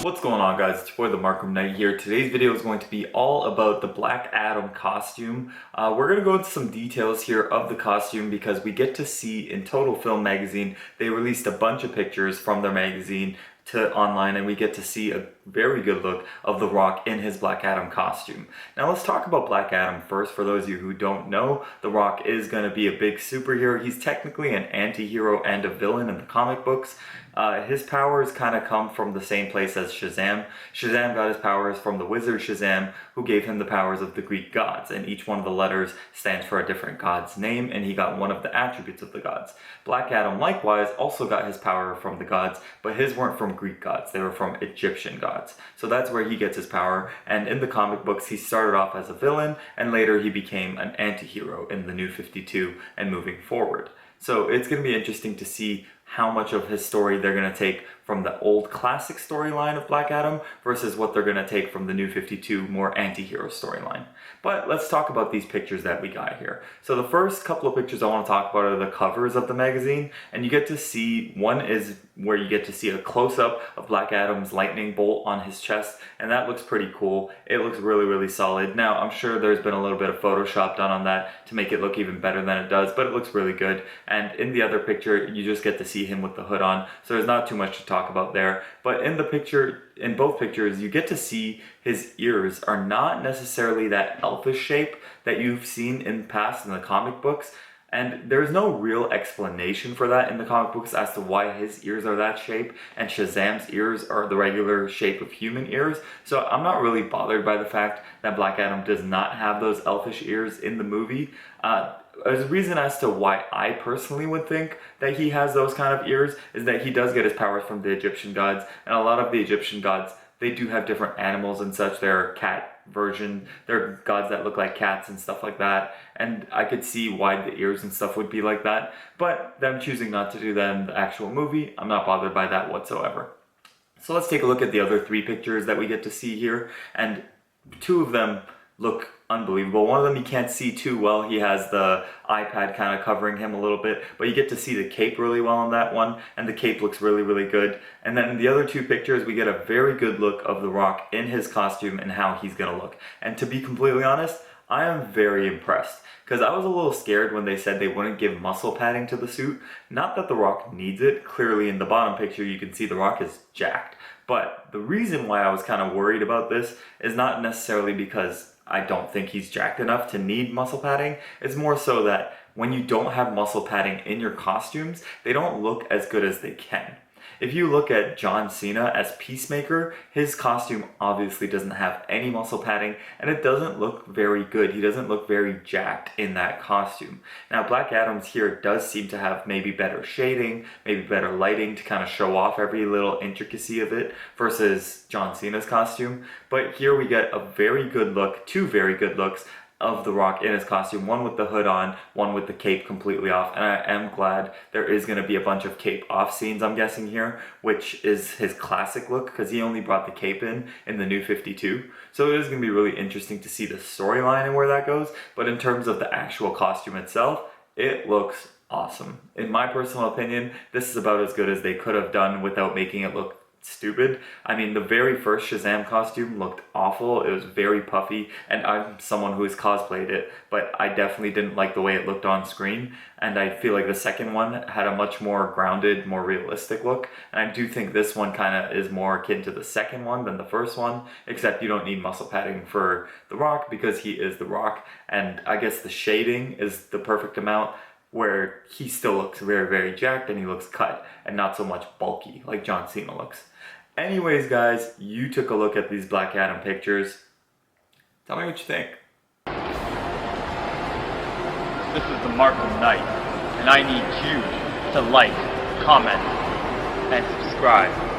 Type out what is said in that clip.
What's going on, guys? It's your boy the Markham Knight here. Today's video is going to be all about the Black Adam costume. We're going to go into some details here of the costume because we get to see in Total Film magazine, they released a bunch of pictures from their magazine to online, and we get to see a very good look of The Rock in his Black Adam costume. Now let's talk about Black Adam first. For those of you who don't know, The Rock is going to be a big superhero. He's technically an anti-hero and a villain in the comic books. His powers kind of come from the same place as Shazam. Shazam got his powers from the wizard Shazam, who gave him the powers of the Greek gods, and each one of the letters stands for a different god's name, and he got one of the attributes of the gods. Black Adam likewise also got his power from the gods, but his weren't from Greek gods, they were from Egyptian gods. So that's where he gets his power, and in the comic books he started off as a villain, and later he became an anti-hero in the New 52 and moving forward. So it's going to be interesting to see how much of his story they're going to take from the old classic storyline of Black Adam versus what they're going to take from the New 52 more anti-hero storyline. But let's talk about these pictures that we got here. So the first couple of pictures I want to talk about are the covers of the magazine, and you get to see, one is where you get to see a close-up of Black Adam's lightning bolt on his chest, and that looks pretty cool. It looks really solid. Now I'm sure there's been a little bit of Photoshop done on that to make it look even better than it does, but it looks really good. And in the other picture you just get to see him with the hood on, so there's not too much to talk about there. But in the picture, in both pictures, you get to see his ears are not necessarily that elfish shape that you've seen in the past in the comic books, and there's no real explanation for that in the comic books as to why his ears are that shape and Shazam's ears are the regular shape of human ears. So I'm not really bothered by the fact that Black Adam does not have those elfish ears in the movie. There's a reason as to why I personally would think that he has those kind of ears is that he does get his powers from the Egyptian gods, and a lot of the Egyptian gods, they do have different animals and such. They're cat version, they're gods that look like cats and stuff like that, and I could see why the ears and stuff would be like that, but them choosing not to do that in the actual movie, I'm not bothered by that whatsoever. So let's take a look at the other three pictures that we get to see here, and two of them look unbelievable. One of them you can't see too well. He has the iPad kind of covering him a little bit, but you get to see the cape really well on that one, and the cape looks really good. And then in the other two pictures we get a very good look of The Rock in his costume and how he's gonna look. And to be completely honest, I am very impressed, because I was a little scared when they said they wouldn't give muscle padding to the suit. Not that The Rock needs it. Clearly in the bottom picture you can see The Rock is jacked. But the reason why I was kind of worried about this is not necessarily because I don't think he's jacked enough to need muscle padding. It's more so that when you don't have muscle padding in your costumes, they don't look as good as they can. If you look at John Cena as Peacemaker, his costume obviously doesn't have any muscle padding, and it doesn't look very good. He doesn't look very jacked in that costume. Now Black Adam's here does seem to have maybe better shading, maybe better lighting to kind of show off every little intricacy of it versus John Cena's costume. But here we get a very good look, two very good looks of The Rock in his costume, one with the hood on, one with the cape completely off, and I am glad there is going to be a bunch of cape off scenes, I'm guessing here, which is his classic look, because he only brought the cape in the New 52, so it is going to be really interesting to see the storyline and where that goes. But in terms of the actual costume itself, it looks awesome. In my personal opinion, this is about as good as they could have done without making it look stupid. I mean, the very first Shazam costume looked awful. It was very puffy, and I'm someone who has cosplayed it, but I definitely didn't like the way it looked on screen, and I feel like the second one had a much more grounded, more realistic look, and I do think this one kind of is more akin to the second one than the first one, except you don't need muscle padding for The Rock because he is The Rock, and I guess the shading is the perfect amount where he still looks very jacked and he looks cut and not so much bulky like John Cena looks. Anyways guys, you took a look at these Black Adam pictures. Tell me what you think. This is the Markham Knight, and I need you to like, comment, and subscribe.